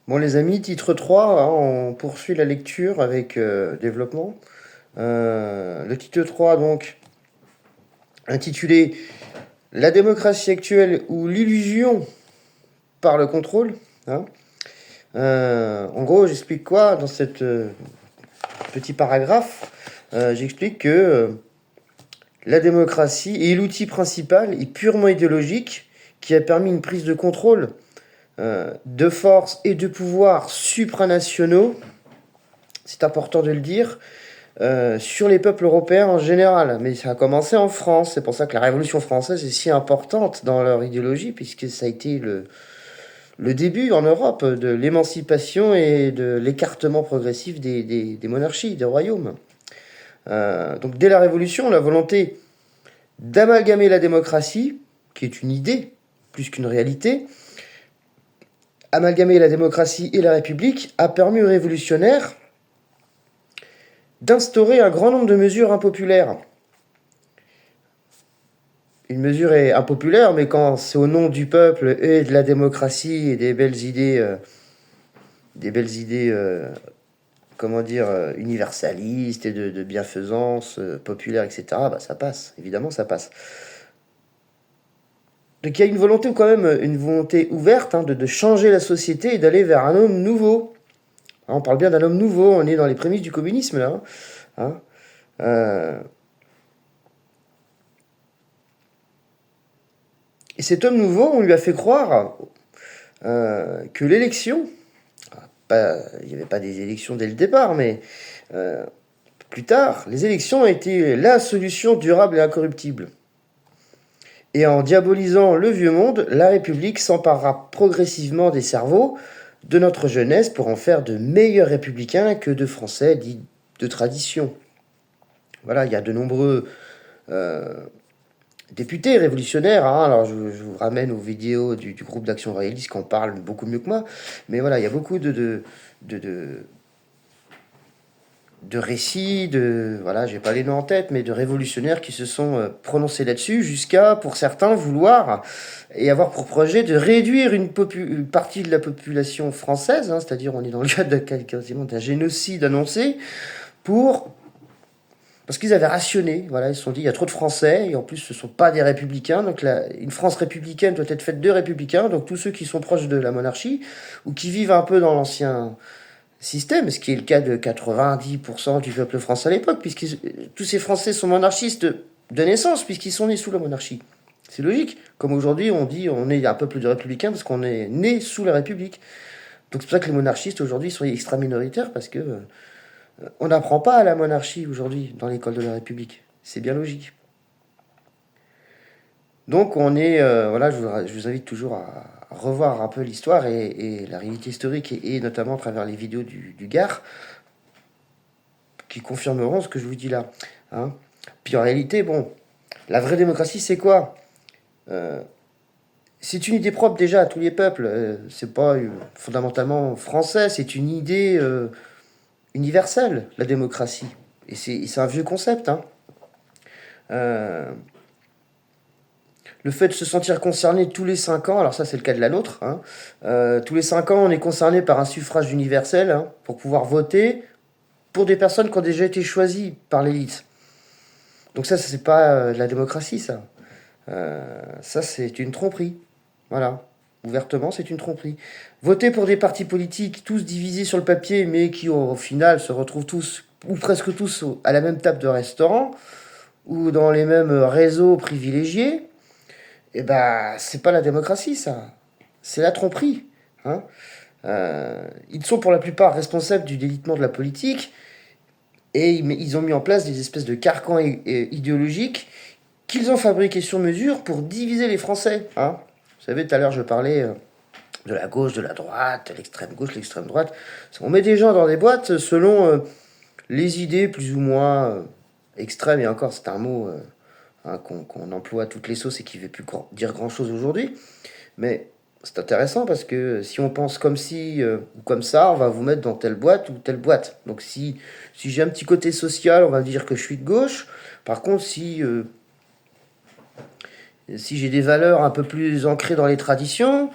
Bon les amis, titre 3, hein, on poursuit la lecture avec développement. Le titre 3 donc, intitulé La démocratie actuelle ou l'illusion par le contrôle. Hein. En gros, j'explique quoi dans cette petit paragraphe. J'explique que la démocratie est l'outil principal et purement idéologique qui a permis une prise de contrôle de force et de pouvoir supranationaux, c'est important de le dire, sur les peuples européens en général. Mais ça a commencé en France, c'est pour ça que la Révolution française est si importante dans leur idéologie, puisque ça a été le début en Europe de l'émancipation et de l'écartement progressif des monarchies, des royaumes. Donc dès la Révolution, la volonté d'amalgamer la démocratie, qui est une idée plus qu'une réalité, amalgamer la démocratie et la République a permis aux révolutionnaires d'instaurer un grand nombre de mesures impopulaires. Une mesure est impopulaire, mais quand c'est au nom du peuple et de la démocratie et des belles idées, universalistes et de bienfaisance populaire, etc., bah, ça passe, évidemment ça passe. Donc il y a une volonté, quand même, une volonté ouverte de changer la société et d'aller vers un homme nouveau. On parle bien d'un homme nouveau, on est dans les prémices du communisme là. Et cet homme nouveau, on lui a fait croire que l'élection, il n'y avait pas des élections dès le départ, mais plus tard, les élections ont été la solution durable et incorruptible. Et en diabolisant le vieux monde, la République s'emparera progressivement des cerveaux de notre jeunesse pour en faire de meilleurs républicains que de Français dits de tradition. Voilà, il y a de nombreux députés révolutionnaires. Alors je vous ramène aux vidéos du groupe d'Action Royaliste qui en parlent beaucoup mieux que moi. Mais voilà, il y a beaucoup de récits, voilà, j'ai pas les noms en tête, mais de révolutionnaires qui se sont prononcés là-dessus, jusqu'à, pour certains, vouloir et avoir pour projet de réduire une partie de la population française, c'est-à-dire on est dans le cadre quasiment d'un génocide annoncé, parce qu'ils avaient rationné, voilà, ils se sont dit il y a trop de Français, et en plus ce ne sont pas des républicains, donc une France républicaine doit être faite de républicains, donc tous ceux qui sont proches de la monarchie, ou qui vivent un peu dans l'ancien système, ce qui est le cas de 90% du peuple français à l'époque, puisque tous ces Français sont monarchistes de naissance, puisqu'ils sont nés sous la monarchie. C'est logique. Comme aujourd'hui, on dit on est un peuple de républicains parce qu'on est né sous la République. Donc c'est pour ça que les monarchistes aujourd'hui sont extra minoritaires, parce que on n'apprend pas à la monarchie aujourd'hui dans l'école de la République. C'est bien logique. Donc on est, voilà, je vous invite toujours à revoir un peu l'histoire et la réalité historique, et notamment à travers les vidéos du Gard, qui confirmeront ce que je vous dis là. Puis en réalité, bon, la vraie démocratie, c'est quoi C'est une idée propre déjà à tous les peuples. C'est pas fondamentalement français, c'est une idée universelle, la démocratie. Et c'est un vieux concept. Le fait de se sentir concerné tous les 5 ans, alors ça c'est le cas de la nôtre, tous les 5 ans on est concerné par un suffrage universel pour pouvoir voter pour des personnes qui ont déjà été choisies par l'élite. Donc ça c'est pas de la démocratie, ça. Ça c'est une tromperie. Voilà. Ouvertement, c'est une tromperie. Voter pour des partis politiques, tous divisés sur le papier, mais qui au final se retrouvent tous, ou presque tous, à la même table de restaurant, ou dans les mêmes réseaux privilégiés, eh ben, c'est pas la démocratie, ça. C'est la tromperie. Ils sont pour la plupart responsables du délitement de la politique, et ils ont mis en place des espèces de carcans idéologiques qu'ils ont fabriqués sur mesure pour diviser les Français. Vous savez, tout à l'heure, je parlais de la gauche, de la droite, l'extrême gauche, l'extrême droite. On met des gens dans des boîtes selon les idées plus ou moins extrêmes, et encore, c'est un mot qu'on emploie à toutes les sauces et qui ne veut plus dire grand-chose aujourd'hui. Mais c'est intéressant parce que si on pense comme ci ou comme ça, on va vous mettre dans telle boîte ou telle boîte. Donc si j'ai un petit côté social, on va dire que je suis de gauche. Par contre, si j'ai des valeurs un peu plus ancrées dans les traditions,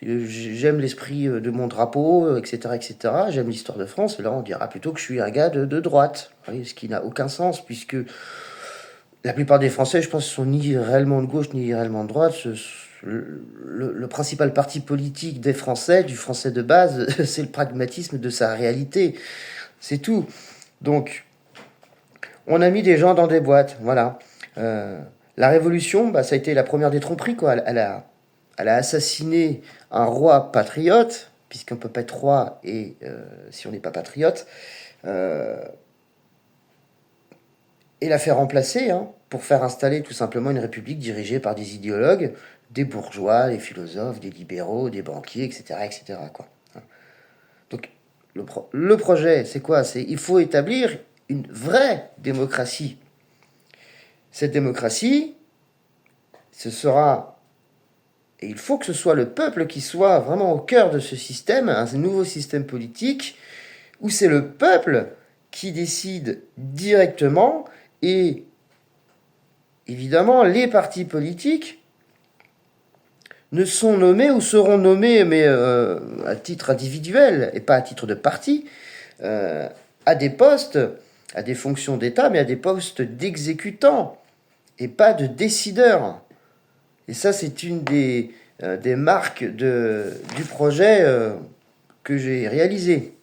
J'aime l'esprit de mon drapeau, etc., etc. J'aime l'histoire de France. Et là, on dira plutôt que je suis un gars de droite. Vous voyez, ce qui n'a aucun sens, puisque la plupart des Français, je pense, sont ni réellement de gauche, ni réellement de droite. Le principal parti politique des Français, du français de base, c'est le pragmatisme de sa réalité. C'est tout. Donc, on a mis des gens dans des boîtes, voilà. La Révolution, bah, ça a été la première des tromperies, quoi. Elle a assassiné un roi patriote, puisqu'on ne peut pas être roi et si on n'est pas patriote, et l'a fait remplacer, hein, pour faire installer tout simplement une république dirigée par des idéologues, des bourgeois, des philosophes, des libéraux, des banquiers, etc., etc., quoi. Donc, le projet, c'est quoi? C'est il faut établir une vraie démocratie. Cette démocratie, ce sera, et il faut que ce soit le peuple qui soit vraiment au cœur de ce système, un nouveau système politique, où c'est le peuple qui décide directement, et évidemment, les partis politiques ne sont nommés ou seront nommés, mais à titre individuel et pas à titre de parti, à des postes, à des fonctions d'État, mais à des postes d'exécutants et pas de décideurs. Et ça, c'est une des marques du projet que j'ai réalisé.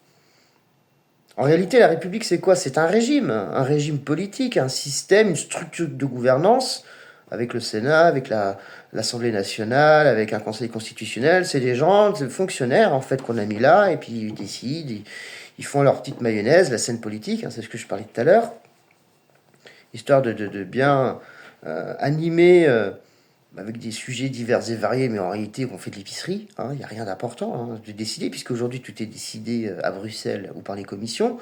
En réalité, la République, c'est quoi? C'est un régime politique, un système, une structure de gouvernance, avec le Sénat, avec l'Assemblée nationale, avec un conseil constitutionnel. C'est des gens, des fonctionnaires, en fait, qu'on a mis là, et puis ils décident, ils font leur petite mayonnaise, la scène politique, hein, c'est ce que je parlais tout à l'heure, histoire de bien animer avec des sujets divers et variés, mais en réalité, on fait de l'épicerie. Il n'y a rien d'important de décider, puisqu'aujourd'hui, tout est décidé à Bruxelles ou par les commissions.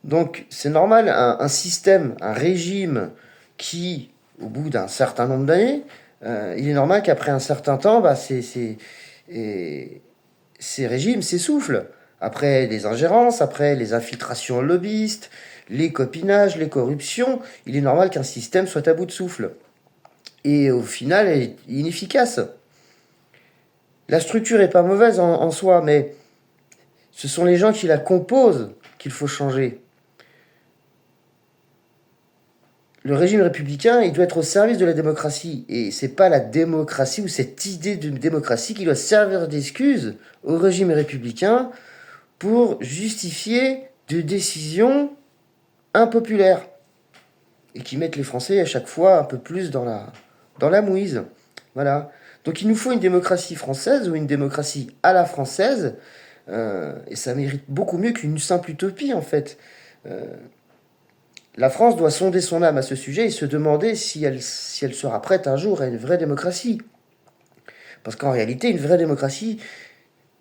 Donc, c'est normal, un système, un régime qui, au bout d'un certain nombre d'années, il est normal qu'après un certain temps, bah, ces régimes s'essoufflent. Après les ingérences, après les infiltrations lobbyistes, les copinages, les corruptions, il est normal qu'un système soit à bout de souffle. Et au final, elle est inefficace. La structure n'est pas mauvaise en soi, mais ce sont les gens qui la composent qu'il faut changer. Le régime républicain, il doit être au service de la démocratie. Et c'est pas la démocratie ou cette idée de démocratie qui doit servir d'excuse au régime républicain pour justifier de décisions impopulaires et qui mettent les Français à chaque fois un peu plus dans la mouise. Voilà. Donc il nous faut une démocratie française ou une démocratie à la française, et ça mérite beaucoup mieux qu'une simple utopie en fait. La France doit sonder son âme à ce sujet et se demander si elle sera prête un jour à une vraie démocratie. Parce qu'en réalité, une vraie démocratie,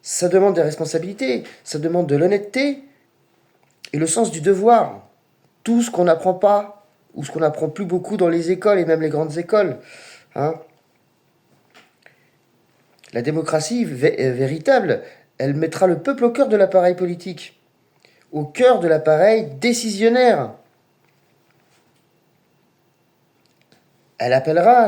ça demande des responsabilités, ça demande de l'honnêteté et le sens du devoir. Tout ce qu'on n'apprend pas, ou ce qu'on n'apprend plus beaucoup dans les écoles et même les grandes écoles. Hein. La démocratie véritable, elle mettra le peuple au cœur de l'appareil politique, au cœur de l'appareil décisionnaire.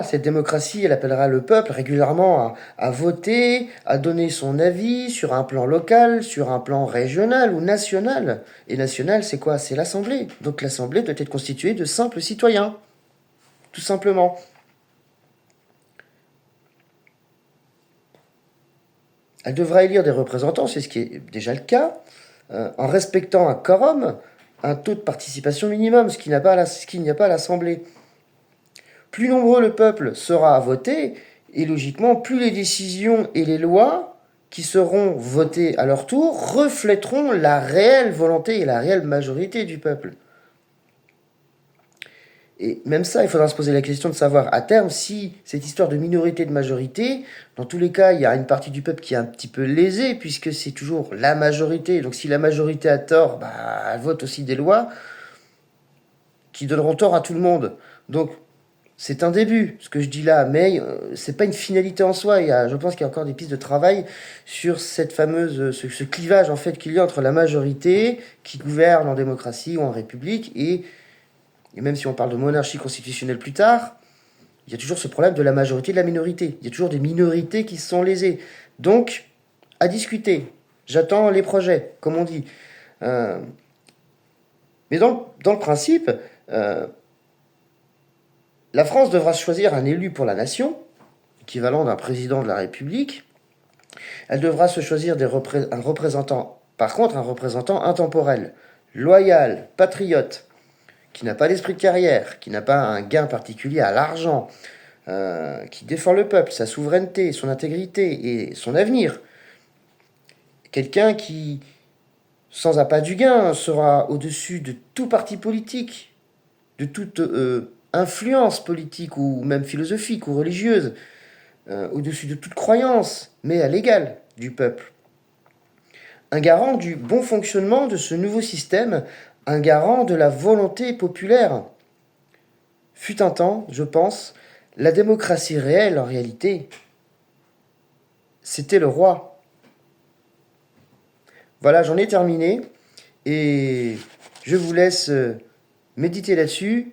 Cette démocratie, elle appellera le peuple régulièrement à voter, à donner son avis sur un plan local, sur un plan régional ou national. Et national, c'est quoi? C'est l'Assemblée. Donc l'Assemblée doit être constituée de simples citoyens, tout simplement. Elle devra élire des représentants, c'est ce qui est déjà le cas, en respectant un quorum, un taux de participation minimum, ce qu'il n'y a pas à l'Assemblée. Plus nombreux le peuple sera à voter, et logiquement, plus les décisions et les lois qui seront votées à leur tour reflèteront la réelle volonté et la réelle majorité du peuple. Et même ça, il faudra se poser la question de savoir à terme si cette histoire de minorité de majorité, dans tous les cas, il y a une partie du peuple qui est un petit peu lésée, puisque c'est toujours la majorité. Donc si la majorité a tort, elle vote aussi des lois qui donneront tort à tout le monde. Donc c'est un début, ce que je dis là, mais c'est pas une finalité en soi. Je pense qu'il y a encore des pistes de travail sur cette fameuse, ce clivage en fait qu'il y a entre la majorité qui gouverne en démocratie ou en république et même si on parle de monarchie constitutionnelle plus tard, il y a toujours ce problème de la majorité et de la minorité. Il y a toujours des minorités qui sont lésées. Donc, à discuter. J'attends les projets, comme on dit. Mais dans le principe, la France devra choisir un élu pour la nation, équivalent d'un président de la République. Elle devra se choisir un représentant, par contre un représentant intemporel, loyal, patriote, qui n'a pas d'esprit de carrière, qui n'a pas un gain particulier à l'argent, qui défend le peuple, sa souveraineté, son intégrité et son avenir. Quelqu'un qui, sans appât du gain, sera au-dessus de tout parti politique, de toute influence politique ou même philosophique ou religieuse, au-dessus de toute croyance, mais à l'égal du peuple. Un garant du bon fonctionnement de ce nouveau système, un garant de la volonté populaire. Fut un temps, je pense, la démocratie réelle en réalité, c'était le roi. Voilà, j'en ai terminé et je vous laisse méditer là-dessus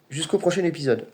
jusqu'au prochain épisode.